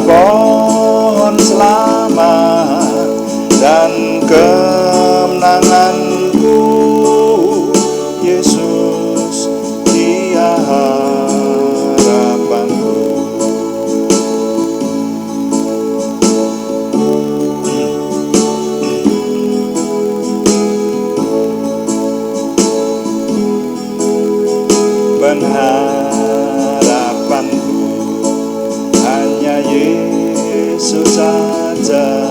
pohon selamat dan kemenanganku. Yesus, Dia harapanku. Pengharapanku hanya Yesus saja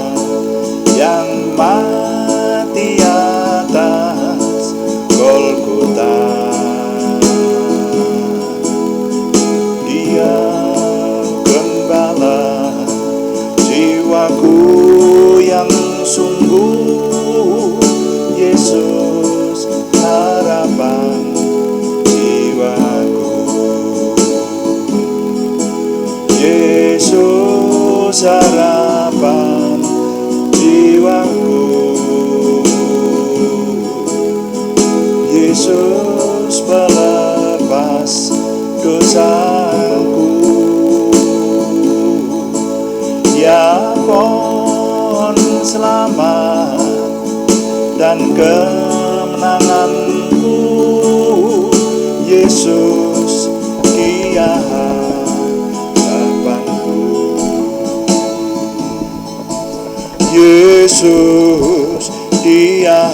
yang mati atas Golgota. Dia gembala jiwaku yang sungguh. Yesus harapan jiwaku. Yesus harapan jiwaku. Yesus pelepas dosaku. Ya pohon selamat dan kemenanganku. Yesus, Dia harapanku. Yesus, Dia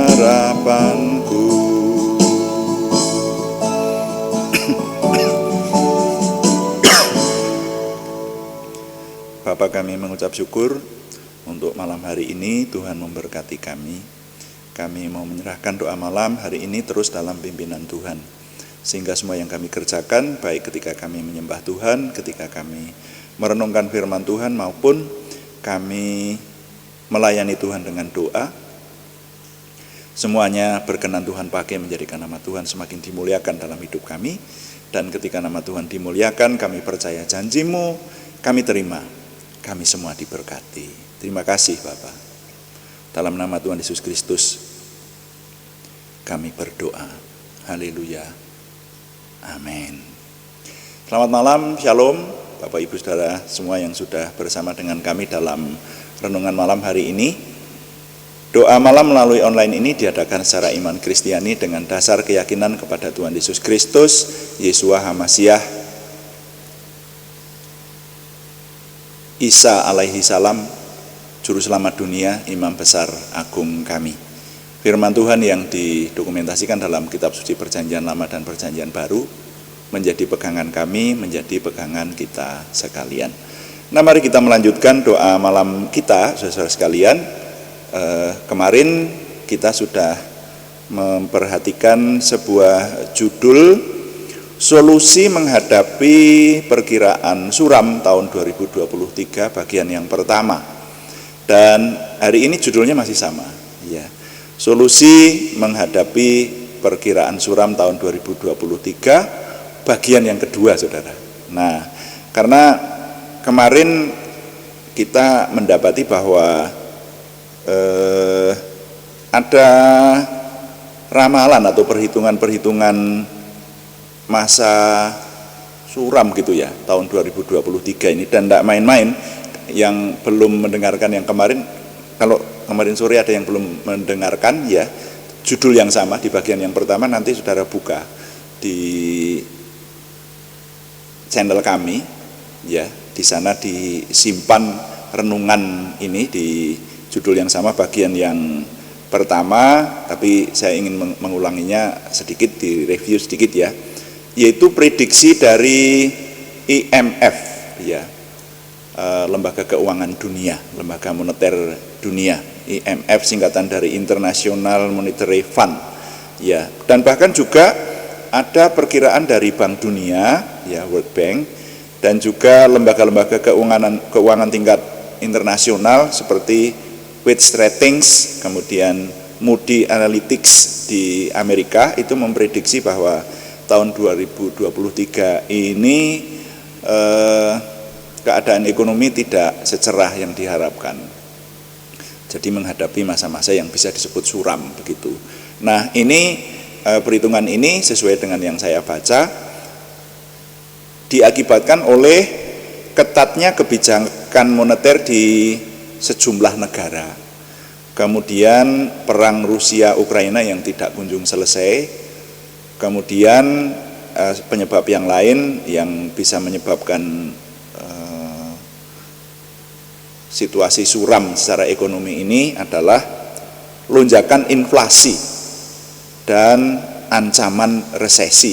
harapanku. Bapa, kami mengucap syukur untuk malam hari ini. Tuhan memberkati kami. Kami mau menyerahkan doa malam hari ini terus dalam pimpinan Tuhan. Sehingga semua yang kami kerjakan, baik ketika kami menyembah Tuhan, ketika kami merenungkan firman Tuhan, maupun kami melayani Tuhan dengan doa, semuanya berkenan Tuhan pakai menjadikan nama Tuhan semakin dimuliakan dalam hidup kami. Dan ketika nama Tuhan dimuliakan, kami percaya janji-Mu, kami terima, kami semua diberkati. Terima kasih Bapa. Dalam nama Tuhan Yesus Kristus kami berdoa. Haleluya. Amin. Selamat malam, Shalom Bapak Ibu Saudara semua yang sudah bersama dengan kami dalam renungan malam hari ini. Doa malam melalui online ini diadakan secara iman Kristiani dengan dasar keyakinan kepada Tuhan Yesus Kristus, Yeshua HaMasiah, Isa alaihi salam, Juru Selamat dunia, Imam Besar Agung kami. Firman Tuhan yang didokumentasikan dalam kitab suci Perjanjian Lama dan Perjanjian Baru menjadi pegangan kami, menjadi pegangan kita sekalian. Nah, mari kita melanjutkan doa malam kita, saudara sekalian. Kemarin kita sudah memperhatikan sebuah judul, solusi menghadapi perkiraan suram tahun 2023 bagian yang pertama. Dan hari ini judulnya masih sama, ya. Solusi menghadapi perkiraan suram tahun 2023 bagian yang kedua, Saudara. Nah, karena kemarin kita mendapati bahwa ada ramalan atau perhitungan-perhitungan masa suram gitu ya, tahun 2023 ini, dan tidak main-main. Yang belum mendengarkan yang kemarin, kalau kemarin sore ada yang belum mendengarkan ya, judul yang sama di bagian yang pertama nanti saudara buka di channel kami ya, di sana disimpan renungan ini di judul yang sama bagian yang pertama, tapi saya ingin mengulanginya sedikit, direview sedikit ya, yaitu prediksi dari IMF ya, Lembaga Keuangan Dunia, Lembaga Moneter Dunia, IMF singkatan dari International Monetary Fund ya, dan bahkan juga ada perkiraan dari Bank Dunia ya, World Bank, dan juga lembaga-lembaga keuangan tingkat internasional seperti Fitch Ratings, kemudian Moody Analytics di Amerika itu memprediksi bahwa tahun 2023 ini keadaan ekonomi tidak secerah yang diharapkan. Jadi menghadapi masa-masa yang bisa disebut suram begitu. Nah, ini perhitungan ini sesuai dengan yang saya baca diakibatkan oleh ketatnya kebijakan moneter di sejumlah negara, kemudian perang Rusia Ukraina yang tidak kunjung selesai, kemudian penyebab yang lain yang bisa menyebabkan situasi suram secara ekonomi ini adalah lonjakan inflasi dan ancaman resesi,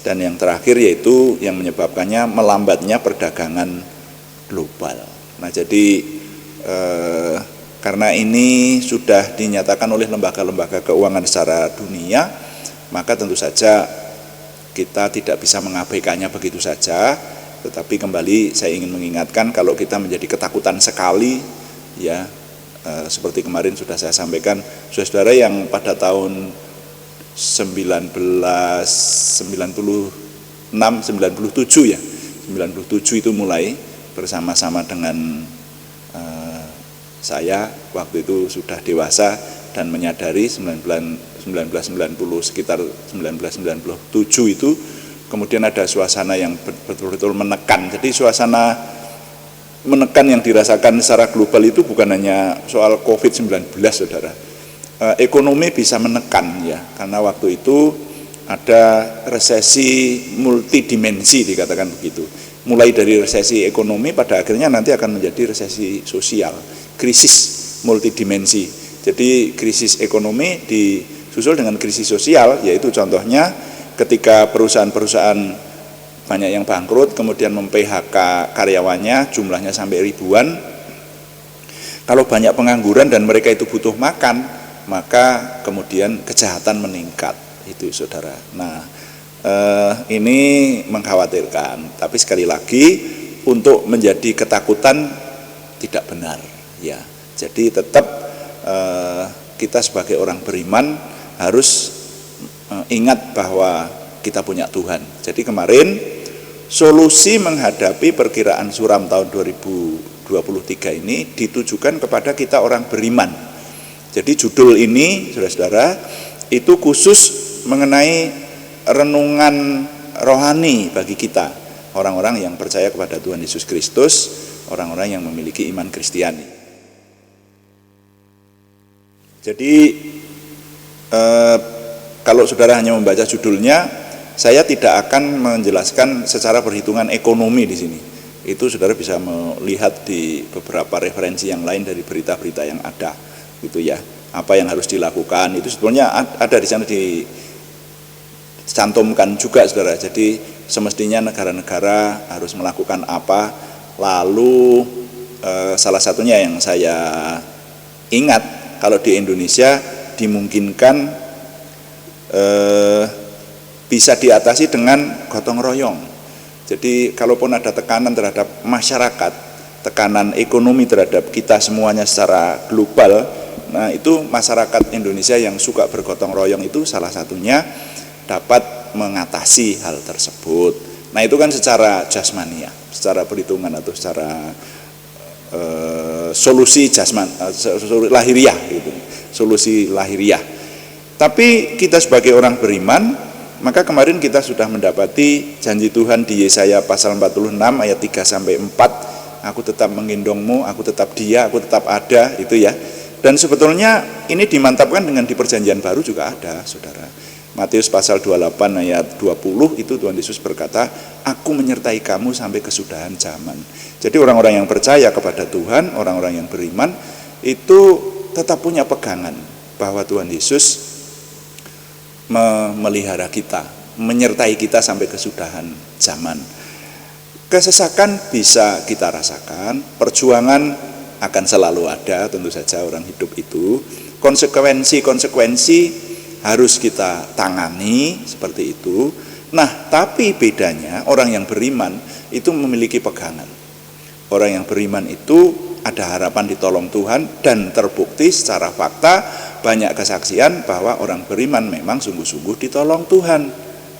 dan yang terakhir yaitu yang menyebabkannya melambatnya perdagangan global. Nah, jadi karena ini sudah dinyatakan oleh lembaga-lembaga keuangan secara dunia, maka tentu saja kita tidak bisa mengabaikannya begitu saja. Tetapi kembali saya ingin mengingatkan, kalau kita menjadi ketakutan sekali, ya seperti kemarin sudah saya sampaikan, saudara yang pada tahun 1996, 97 ya, 97 itu mulai bersama-sama dengan saya, waktu itu sudah dewasa dan menyadari 1990 sekitar 1997 itu kemudian ada suasana yang betul-betul menekan. Jadi suasana menekan yang dirasakan secara global itu bukan hanya soal COVID-19, saudara. Ekonomi bisa menekan ya, karena waktu itu ada resesi multidimensi dikatakan begitu. Mulai dari resesi ekonomi pada akhirnya nanti akan menjadi resesi sosial, krisis multidimensi. Jadi krisis ekonomi disusul dengan krisis sosial, yaitu contohnya ketika perusahaan-perusahaan banyak yang bangkrut, kemudian mem-PHK karyawannya, jumlahnya sampai ribuan. Kalau banyak pengangguran dan mereka itu butuh makan, maka kemudian kejahatan meningkat, itu saudara. Nah, ini mengkhawatirkan, tapi sekali lagi untuk menjadi ketakutan tidak benar, ya. Jadi tetap kita sebagai orang beriman harus ingat bahwa kita punya Tuhan. Jadi kemarin solusi menghadapi perkiraan suram tahun 2023 ini ditujukan kepada kita orang beriman. Jadi judul ini, saudara-saudara, itu khusus mengenai renungan rohani bagi kita, orang-orang yang percaya kepada Tuhan Yesus Kristus, orang-orang yang memiliki iman Kristiani. Jadi kalau saudara hanya membaca judulnya, saya tidak akan menjelaskan secara perhitungan ekonomi di sini. Itu saudara bisa melihat di beberapa referensi yang lain dari berita-berita yang ada, gitu ya. Apa yang harus dilakukan itu sebetulnya ada di sana dicantumkan juga, saudara. Jadi semestinya negara-negara harus melakukan apa. Lalu salah satunya yang saya ingat, kalau di Indonesia dimungkinkan bisa diatasi dengan gotong royong. Jadi kalaupun ada tekanan terhadap masyarakat, tekanan ekonomi terhadap kita semuanya secara global, nah itu masyarakat Indonesia yang suka bergotong royong itu salah satunya dapat mengatasi hal tersebut. Nah itu kan secara jasmania, secara perhitungan atau secara solusi lahiriah gitu. Solusi lahiriah. Tapi kita sebagai orang beriman, maka kemarin kita sudah mendapati janji Tuhan di Yesaya pasal 46 ayat 3 sampai 4, aku tetap menggendongmu, aku tetap dia, aku tetap ada, itu ya. Dan sebetulnya ini dimantapkan dengan di perjanjian baru juga ada, saudara. Matius pasal 28 ayat 20 itu Tuhan Yesus berkata, aku menyertai kamu sampai kesudahan zaman. Jadi orang-orang yang percaya kepada Tuhan, orang-orang yang beriman itu tetap punya pegangan bahwa Tuhan Yesus memelihara kita, menyertai kita sampai kesudahan zaman. Kesesakan bisa kita rasakan, perjuangan akan selalu ada, tentu saja orang hidup itu. Konsekuensi harus kita tangani seperti itu. Nah, tapi bedanya orang yang beriman itu memiliki pegangan. Orang yang beriman itu ada harapan ditolong Tuhan dan terbukti secara fakta banyak kesaksian bahwa orang beriman memang sungguh-sungguh ditolong Tuhan.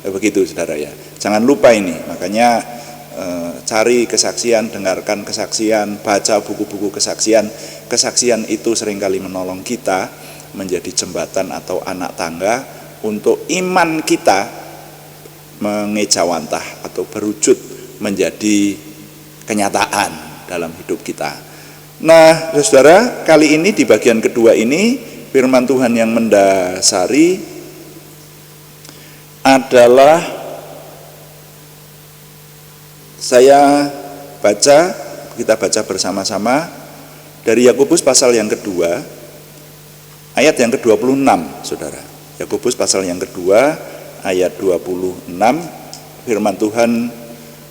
Begitu saudara ya. Jangan lupa ini, makanya cari kesaksian, dengarkan kesaksian, baca buku-buku kesaksian. Kesaksian itu seringkali menolong kita menjadi jembatan atau anak tangga untuk iman kita mengejawantah atau berwujud menjadi kenyataan dalam hidup kita. Nah, saudara, kali ini di bagian kedua ini firman Tuhan yang mendasari adalah kita baca bersama-sama dari Yakobus pasal yang kedua, ayat yang ke-26, saudara. Yakobus pasal yang kedua, ayat 26, firman Tuhan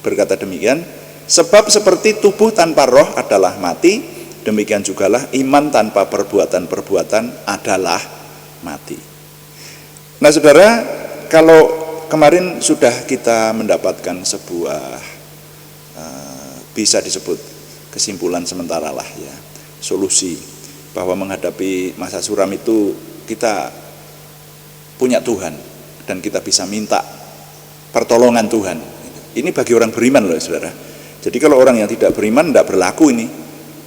berkata demikian, sebab seperti tubuh tanpa roh adalah mati, demikian jugalah iman tanpa perbuatan-perbuatan adalah mati. Nah, saudara, kalau kemarin sudah kita mendapatkan sebuah bisa disebut kesimpulan sementara lah ya, solusi bahwa menghadapi masa suram itu kita punya Tuhan dan kita bisa minta pertolongan Tuhan. Ini bagi orang beriman loh, saudara. Jadi kalau orang yang tidak beriman tidak berlaku ini.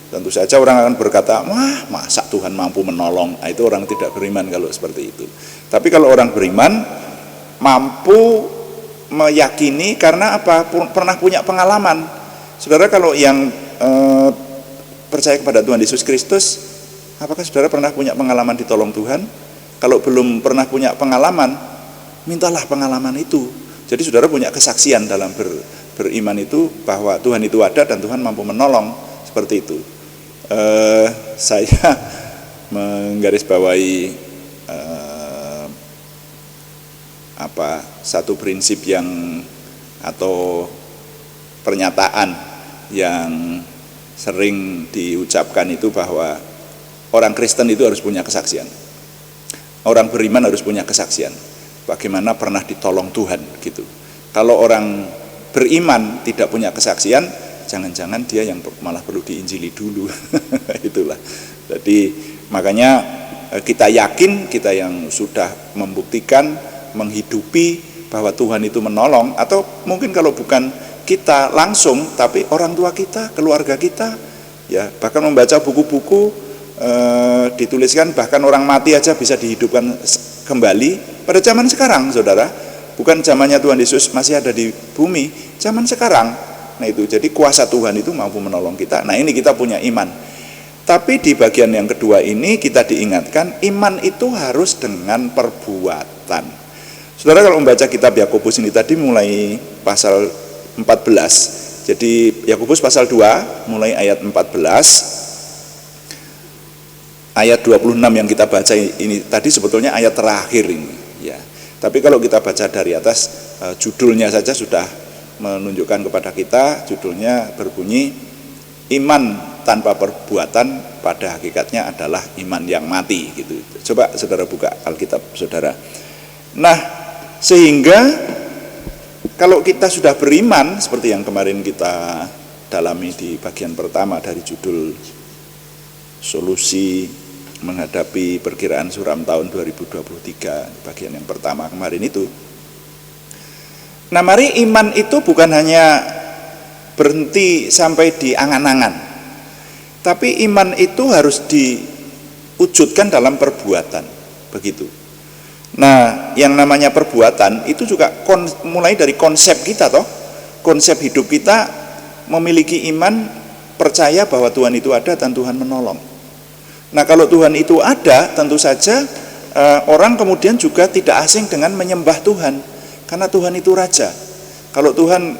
Tentu saja orang akan berkata, wah masa Tuhan mampu menolong. Nah, itu orang tidak beriman kalau seperti itu. Tapi kalau orang beriman mampu meyakini karena apa? Pernah punya pengalaman. Saudara, kalau yang percaya kepada Tuhan Yesus Kristus, apakah saudara pernah punya pengalaman ditolong Tuhan? Kalau belum pernah punya pengalaman, mintalah pengalaman itu. Jadi saudara punya kesaksian dalam beriman itu bahwa Tuhan itu ada dan Tuhan mampu menolong, seperti itu. Saya menggarisbawahi satu prinsip yang atau pernyataan yang sering diucapkan itu bahwa orang Kristen itu harus punya kesaksian. Orang beriman harus punya kesaksian. Bagaimana pernah ditolong Tuhan gitu. Kalau orang beriman tidak punya kesaksian, jangan-jangan dia yang malah perlu diinjili dulu. Itulah. Jadi makanya kita yakin, kita yang sudah membuktikan, menghidupi bahwa Tuhan itu menolong, atau mungkin kalau bukan kita langsung, tapi orang tua kita, keluarga kita, ya bahkan membaca buku-buku dituliskan bahkan orang mati aja bisa dihidupkan kembali pada zaman sekarang, saudara. Bukan zamannya Tuhan Yesus masih ada di bumi, zaman sekarang. Nah itu, jadi kuasa Tuhan itu mampu menolong kita. Nah ini kita punya iman. Tapi di bagian yang kedua ini kita diingatkan iman itu harus dengan perbuatan. Saudara, kalau membaca kitab Yakobus ini tadi mulai pasal 14. Jadi Yakobus pasal 2 mulai ayat 14, ayat 26 yang kita baca ini tadi sebetulnya ayat terakhir ini ya. Tapi kalau kita baca dari atas, judulnya saja sudah menunjukkan kepada kita, judulnya berbunyi iman tanpa perbuatan pada hakikatnya adalah iman yang mati gitu. Coba saudara buka Alkitab saudara. Nah, sehingga kalau kita sudah beriman seperti yang kemarin kita dalami di bagian pertama dari judul solusi menghadapi perkiraan suram tahun 2023, bagian yang pertama kemarin itu. Nah, mari iman itu bukan hanya berhenti sampai di angan-angan, tapi iman itu harus diwujudkan dalam perbuatan, begitu. Nah, yang namanya perbuatan itu juga mulai dari konsep kita toh. Konsep hidup kita memiliki iman, percaya bahwa Tuhan itu ada dan Tuhan menolong. Nah, kalau Tuhan itu ada, tentu saja orang kemudian juga tidak asing dengan menyembah Tuhan, karena Tuhan itu raja. Kalau Tuhan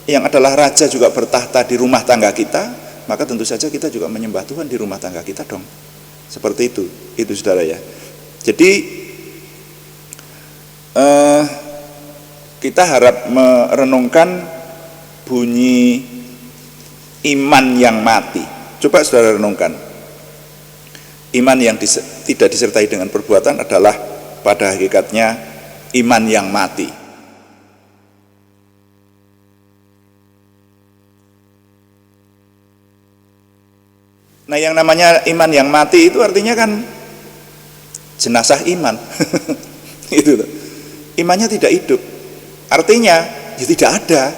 yang adalah raja juga bertahta di rumah tangga kita, maka tentu saja kita juga menyembah Tuhan di rumah tangga kita dong. Seperti itu saudara ya. Jadi kita harap merenungkan bunyi iman yang mati. Coba saudara renungkan. Iman yang tidak disertai dengan perbuatan adalah pada hakikatnya iman yang mati. Nah, yang namanya iman yang mati itu artinya kan jenazah iman. Itu loh. Imannya tidak hidup, artinya ya tidak ada.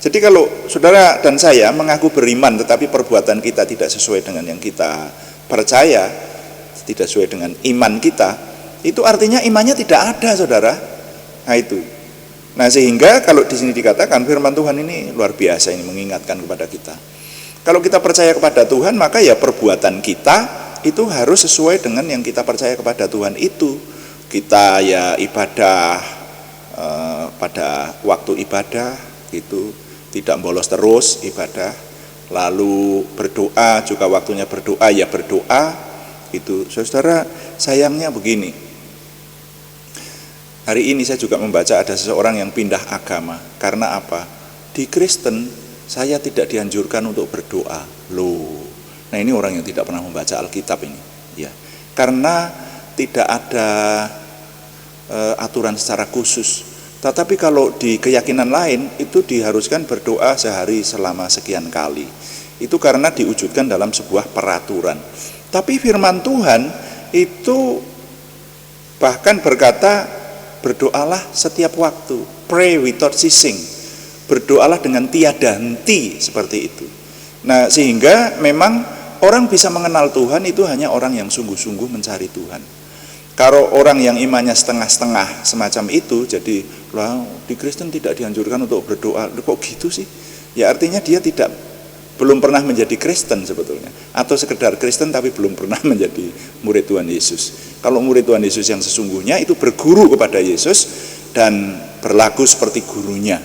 Jadi kalau saudara dan saya mengaku beriman tetapi perbuatan kita tidak sesuai dengan yang kita percaya, tidak sesuai dengan iman kita, itu artinya imannya tidak ada, saudara. Nah itu. Nah, sehingga kalau di sini dikatakan firman Tuhan ini luar biasa, ini mengingatkan kepada kita. Kalau kita percaya kepada Tuhan, maka ya perbuatan kita itu harus sesuai dengan yang kita percaya kepada Tuhan itu. Kita ya ibadah pada waktu ibadah itu tidak bolos terus ibadah. Lalu berdoa juga waktunya berdoa ya berdoa itu. Saudara, sayangnya begini. Hari ini saya juga membaca ada seseorang yang pindah agama. Karena apa? Di Kristen saya tidak dianjurkan untuk berdoa. Loh. Nah, ini orang yang tidak pernah membaca Alkitab ini, ya. Karena tidak ada aturan secara khusus. Tetapi kalau di keyakinan lain itu diharuskan berdoa sehari selama sekian kali. Itu karena diwujudkan dalam sebuah peraturan. Tapi firman Tuhan itu bahkan berkata, berdoalah setiap waktu, pray without ceasing, berdoalah dengan tiada henti, seperti itu. Nah, sehingga memang orang bisa mengenal Tuhan itu hanya orang yang sungguh-sungguh mencari Tuhan. Kalau orang yang imannya setengah-setengah semacam itu, jadi lah di Kristen tidak dianjurkan untuk berdoa, kok gitu sih? Ya artinya dia belum pernah menjadi Kristen sebetulnya, atau sekedar Kristen tapi belum pernah menjadi murid Tuhan Yesus. Kalau murid Tuhan Yesus yang sesungguhnya itu berguru kepada Yesus dan berlaku seperti gurunya,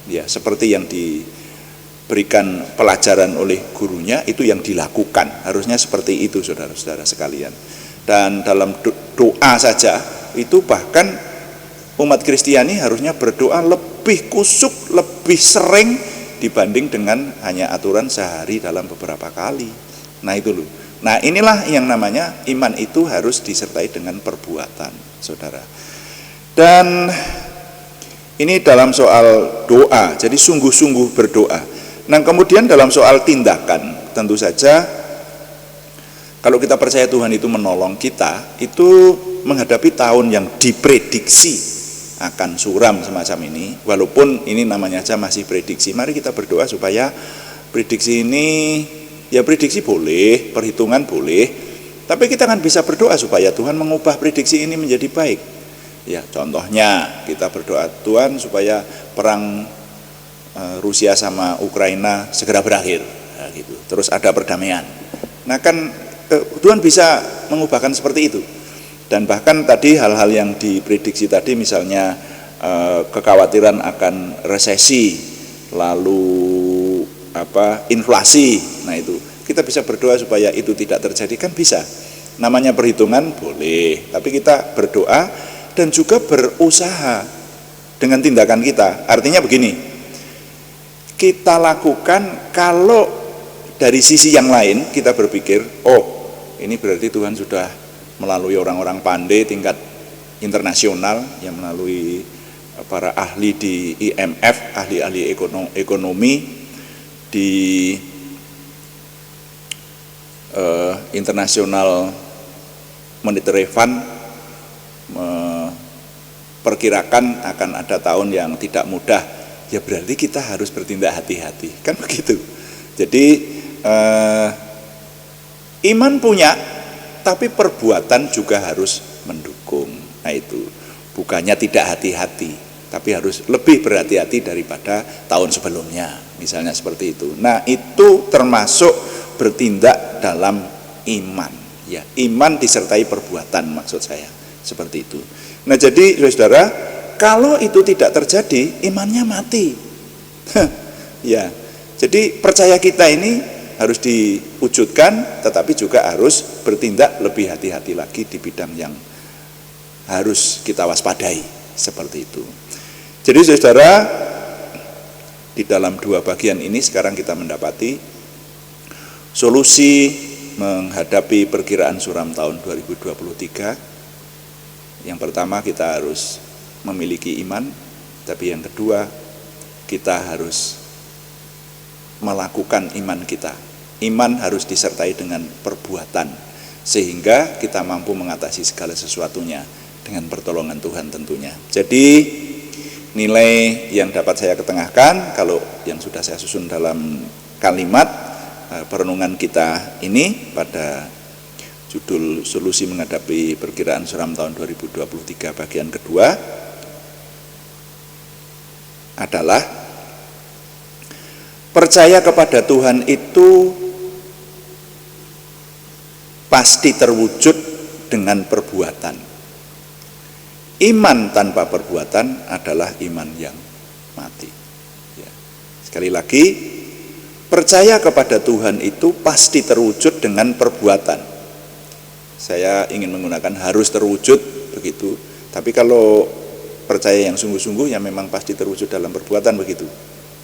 ya seperti yang diberikan pelajaran oleh gurunya itu yang dilakukan, harusnya seperti itu saudara-saudara sekalian. Dan dalam doa saja itu bahkan umat Kristiani harusnya berdoa lebih kusuk, lebih sering dibanding dengan hanya aturan sehari dalam beberapa kali. Nah itu loh. Nah inilah yang namanya iman itu harus disertai dengan perbuatan, saudara. Dan ini dalam soal doa, jadi sungguh-sungguh berdoa. Nah kemudian dalam soal tindakan, tentu saja kalau kita percaya Tuhan itu menolong kita, itu menghadapi tahun yang diprediksi akan suram semacam ini, walaupun ini namanya aja masih prediksi. Mari kita berdoa supaya prediksi ini, ya prediksi boleh, perhitungan boleh, tapi kita kan bisa berdoa supaya Tuhan mengubah prediksi ini menjadi baik. Ya contohnya kita berdoa Tuhan supaya perang Rusia sama Ukraina segera berakhir, nah, gitu. Terus ada perdamaian. Nah kan Tuhan bisa mengubahkan seperti itu. Dan bahkan tadi hal-hal yang diprediksi tadi, misalnya kekhawatiran akan resesi, lalu inflasi, nah itu kita bisa berdoa supaya itu tidak terjadi, kan bisa. Namanya perhitungan boleh, tapi kita berdoa dan juga berusaha dengan tindakan kita. Artinya begini, kita lakukan kalau dari sisi yang lain kita berpikir, oh ini berarti Tuhan sudah melalui orang-orang pandai tingkat internasional, yang melalui para ahli di IMF, ahli-ahli ekonomi di International Monetary Fund memperkirakan akan ada tahun yang tidak mudah, ya berarti kita harus bertindak hati-hati, kan begitu. Jadi iman punya, tapi perbuatan juga harus mendukung. Nah itu bukannya tidak hati-hati, tapi harus lebih berhati-hati daripada tahun sebelumnya, misalnya seperti itu. Nah itu termasuk bertindak dalam iman, ya iman disertai perbuatan, maksud saya seperti itu. Nah jadi saudara, kalau itu tidak terjadi, imannya mati. Ya, jadi percaya kita ini harus diwujudkan, tetapi juga harus bertindak lebih hati-hati lagi di bidang yang harus kita waspadai, seperti itu. Jadi saudara, di dalam dua bagian ini sekarang kita mendapati solusi menghadapi perkiraan suram tahun 2023. Yang pertama, kita harus memiliki iman, tapi yang kedua kita harus melakukan iman kita. Iman harus disertai dengan perbuatan, sehingga kita mampu mengatasi segala sesuatunya dengan pertolongan Tuhan tentunya. Jadi nilai yang dapat saya ketengahkan, kalau yang sudah saya susun dalam kalimat perenungan kita ini pada judul solusi menghadapi perkiraan suram tahun 2023 bagian kedua, adalah percaya kepada Tuhan itu pasti terwujud dengan perbuatan. Iman tanpa perbuatan adalah iman yang mati. Ya. Sekali lagi, percaya kepada Tuhan itu pasti terwujud dengan perbuatan. Saya ingin menggunakan harus terwujud begitu, tapi kalau percaya yang sungguh-sungguh ya memang pasti terwujud dalam perbuatan begitu.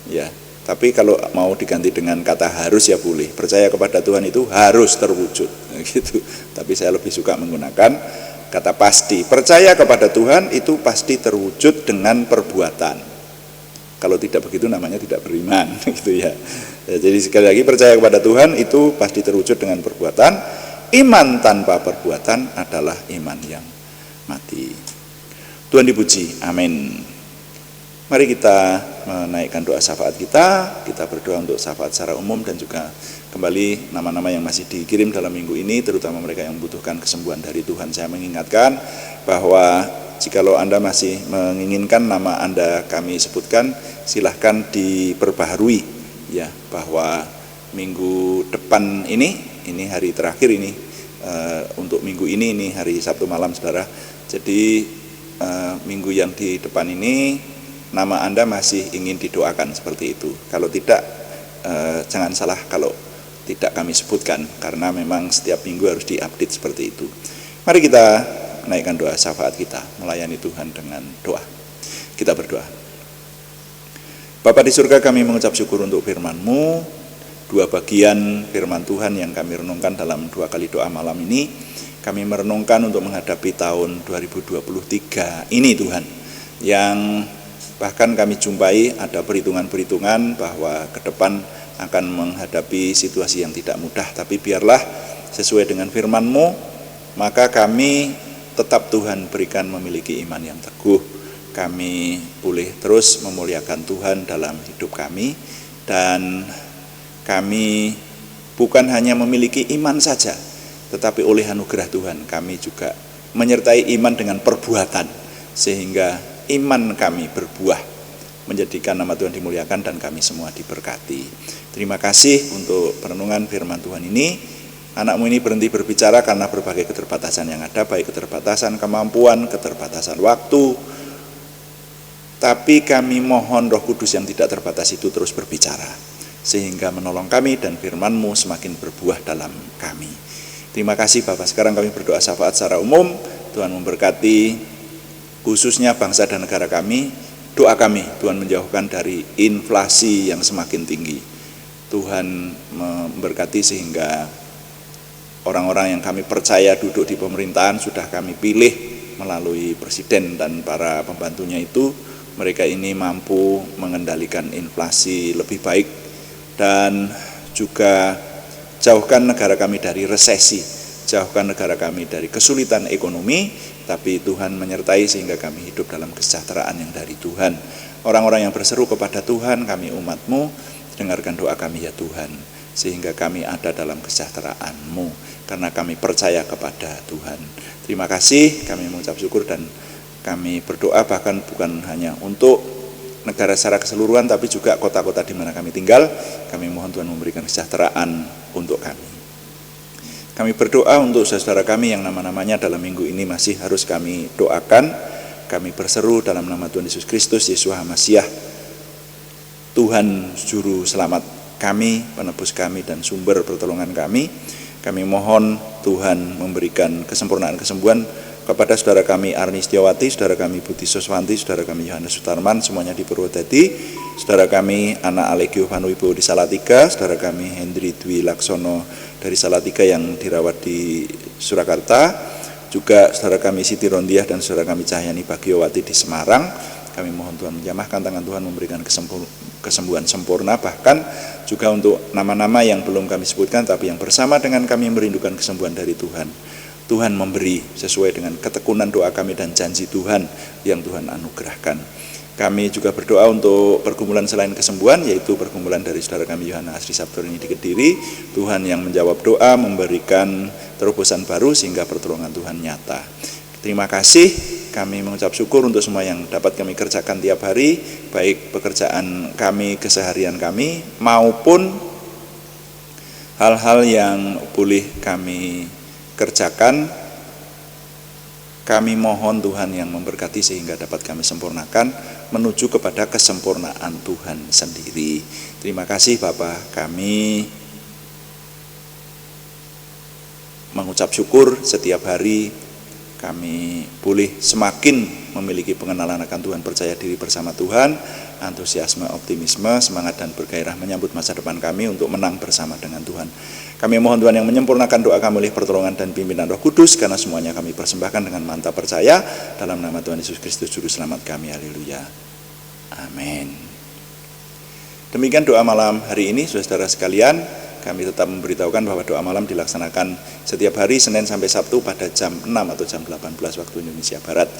Ya, tapi kalau mau diganti dengan kata harus ya boleh. Percaya kepada Tuhan itu harus terwujud gitu. Tapi saya lebih suka menggunakan kata pasti. Percaya kepada Tuhan itu pasti terwujud dengan perbuatan. Kalau tidak begitu namanya tidak beriman gitu ya. Jadi sekali lagi, percaya kepada Tuhan itu pasti terwujud dengan perbuatan. Iman tanpa perbuatan adalah iman yang mati. Tuhan dipuji, amin. Mari kita menaikkan doa syafaat kita berdoa untuk syafaat secara umum dan juga kembali nama-nama yang masih dikirim dalam minggu ini, terutama mereka yang membutuhkan kesembuhan dari Tuhan. Saya mengingatkan bahwa jikalau Anda masih menginginkan nama Anda kami sebutkan, silahkan diperbaharui ya, bahwa minggu depan ini hari terakhir ini, untuk minggu ini hari Sabtu malam saudara. Jadi minggu yang di depan ini nama Anda masih ingin didoakan seperti itu. Kalau tidak, jangan salah kalau tidak kami sebutkan, karena memang setiap minggu harus diupdate seperti itu. Mari kita naikkan doa syafaat kita, melayani Tuhan dengan doa. Kita berdoa. Bapa di surga, kami mengucap syukur untuk firman-Mu, dua bagian firman Tuhan yang kami renungkan dalam dua kali doa malam ini. Kami merenungkan untuk menghadapi tahun 2023 ini Tuhan, yang bahkan kami jumpai ada perhitungan-perhitungan bahwa ke depan akan menghadapi situasi yang tidak mudah. Tapi biarlah sesuai dengan firman-Mu, maka kami tetap Tuhan berikan memiliki iman yang teguh. Kami boleh terus memuliakan Tuhan dalam hidup kami, dan kami bukan hanya memiliki iman saja, tetapi oleh anugerah Tuhan kami juga menyertai iman dengan perbuatan, sehingga iman kami berbuah, menjadikan nama Tuhan dimuliakan dan kami semua diberkati. Terima kasih untuk perenungan firman Tuhan ini. Anak-Mu ini berhenti berbicara karena berbagai keterbatasan yang ada, baik keterbatasan kemampuan, keterbatasan waktu. Tapi kami mohon Roh Kudus yang tidak terbatas itu terus berbicara, sehingga menolong kami dan firman-Mu semakin berbuah dalam kami. Terima kasih Bapak. Sekarang kami berdoa syafaat secara umum. Tuhan memberkati khususnya bangsa dan negara kami. Doa kami, Tuhan menjauhkan dari inflasi yang semakin tinggi. Tuhan memberkati sehingga orang-orang yang kami percaya duduk di pemerintahan, sudah kami pilih melalui presiden dan para pembantunya itu, mereka ini mampu mengendalikan inflasi lebih baik, dan juga jauhkan negara kami dari resesi, jauhkan negara kami dari kesulitan ekonomi, tapi Tuhan menyertai sehingga kami hidup dalam kesejahteraan yang dari Tuhan. Orang-orang yang berseru kepada Tuhan, kami umat-Mu, dengarkan doa kami ya Tuhan, sehingga kami ada dalam kesejahteraan-Mu, karena kami percaya kepada Tuhan. Terima kasih, kami mengucap syukur dan kami berdoa bahkan bukan hanya untuk negara secara keseluruhan, tapi juga kota-kota di mana kami tinggal. Kami mohon Tuhan memberikan kesejahteraan untuk kami. Kami berdoa untuk saudara kami yang nama-namanya dalam minggu ini masih harus kami doakan. Kami berseru dalam nama Tuhan Yesus Kristus, Yeshua HaMasyiah, Tuhan Juru Selamat kami, penebus kami dan sumber pertolongan kami. Kami mohon Tuhan memberikan kesempurnaan kesembuhan kepada saudara kami Arni Setiawati, saudara kami Budi Soswanti, saudara kami Yohanes Sutarman, semuanya di Purwodadi, saudara kami Anak Alegio Vanuibo di Salatiga, saudara kami Hendri Dwi Laksono dari Salatiga yang dirawat di Surakarta, juga saudara kami Siti Rondiah dan saudara kami Cahyani Bagiowati di Semarang. Kami mohon Tuhan menjamahkan tangan Tuhan, memberikan kesembuhan sempurna, bahkan juga untuk nama-nama yang belum kami sebutkan tapi yang bersama dengan kami merindukan kesembuhan dari Tuhan. Tuhan memberi sesuai dengan ketekunan doa kami dan janji Tuhan yang Tuhan anugerahkan. Kami juga berdoa untuk pergumulan selain kesembuhan, yaitu pergumulan dari saudara kami Yohana Asri Sabtorini di Kediri. Tuhan yang menjawab doa, memberikan terobosan baru sehingga pertolongan Tuhan nyata. Terima kasih. kami mengucap syukur untuk semua yang dapat kami kerjakan tiap hari, baik pekerjaan kami, keseharian kami, maupun hal-hal yang boleh kami kerjakan. Kami mohon Tuhan yang memberkati sehingga dapat kami sempurnakan menuju kepada kesempurnaan Tuhan sendiri. Terima kasih Bapa, kami mengucap syukur setiap hari kami boleh semakin memiliki pengenalan akan Tuhan, percaya diri bersama Tuhan, antusiasme, optimisme, semangat dan bergairah menyambut masa depan kami untuk menang bersama dengan Tuhan. Kami mohon Tuhan yang menyempurnakan doa kami oleh pertolongan dan pimpinan Roh Kudus, karena semuanya kami persembahkan dengan mantap percaya dalam nama Tuhan Yesus Kristus Juru Selamat kami. Haleluya. Amin. Demikian doa malam hari ini, saudara sekalian. Kami tetap memberitahukan bahwa doa malam dilaksanakan setiap hari Senin sampai Sabtu pada jam 6 atau jam 18 waktu Indonesia Barat.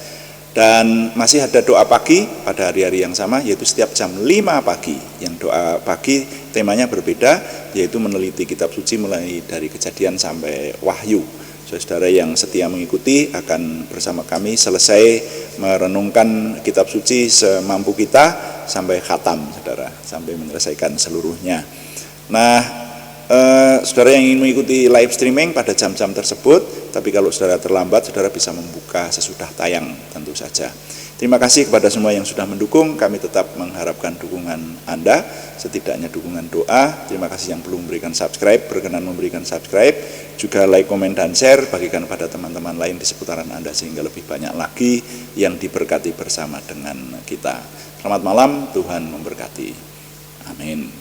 Dan masih ada doa pagi pada hari-hari yang sama, yaitu setiap jam 5 pagi. Yang doa pagi temanya berbeda, yaitu meneliti kitab suci mulai dari Kejadian sampai Wahyu. Saudara yang setia mengikuti akan bersama kami selesai merenungkan kitab suci semampu kita sampai khatam, saudara, sampai menyelesaikan seluruhnya. Nah, saudara yang ingin mengikuti live streaming pada jam-jam tersebut, tapi kalau saudara terlambat, saudara bisa membuka sesudah tayang tentu saja. Terima kasih kepada semua yang sudah mendukung. Kami tetap mengharapkan dukungan Anda, setidaknya dukungan doa. Terima kasih yang belum memberikan subscribe, berkenan memberikan subscribe, juga like, komen, dan share, bagikan pada teman-teman lain di seputaran Anda sehingga lebih banyak lagi yang diberkati bersama dengan kita. Selamat malam, Tuhan memberkati. Amin.